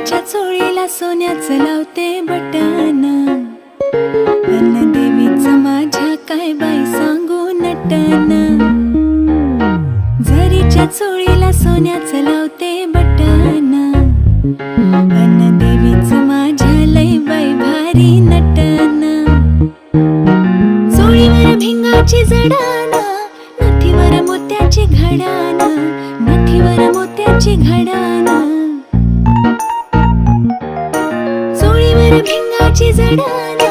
झरीच्या चोळीला सोन्याचं लावते बटन, अन देवीचं माझ्या काय बाई सांगू नटन. झरीच्या चोळीला सोन्याचं लावते बटन, अन देवीचं माझ्या लय बाई भारी नटन. चोळीवर भिंगाची जडान, नथीवर मोत्याची घडान, नथीवर मोत्याची घडान. चोळीवर भिंगाची जडान,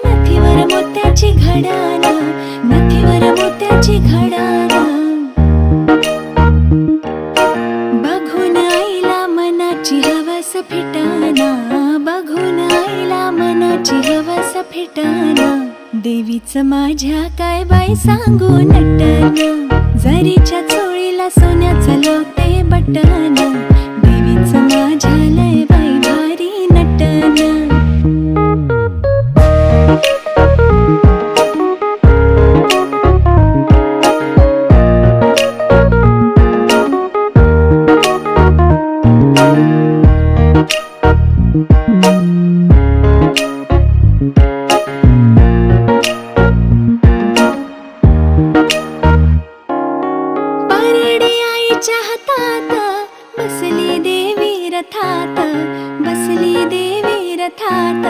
नथीवर मोत्याची घडान, नथीवर मोत्याची घडान. बघून आईला मनाची हवस फिटाना, बघून आईला मनाची हवस फिटाना. देवीचं माझ्या काय बाई सांगू नटन, झरीच्या चोळीला सोन्याचं लावते बटन. देवीचं माझ्या लय बाई भारी नटन. हातात बसली देवी रथात, बसली देवी रथात.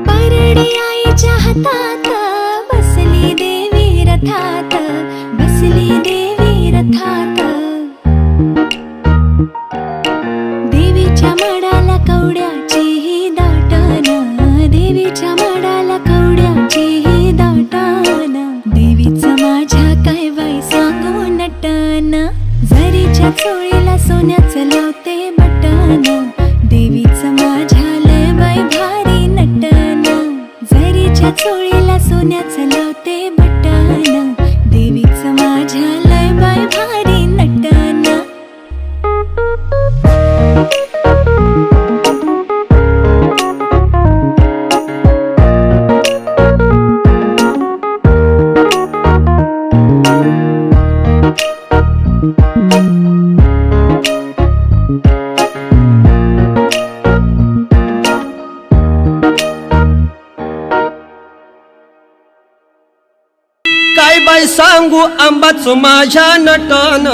परडी आईच्या हातात बसली देवी रथात, बसली देवी रथात. देवीच्या मडाला कवड्याची ही दाटन, देवीच्या मडाला कवड्याची ही दाटन. देवीचं माझ्या काय बाई सांगू नटन, झरीच्या चोळीला सोन्याचं लावते बटन. देवीचं माझ्या लय बाई भारी नटन, झरीच्या चोळीला सोन्याचं लावते बटन. देवीचं माझ्या लय बाई भारी नटन. काय बाई सांगू आंबाच माझ्या नटन.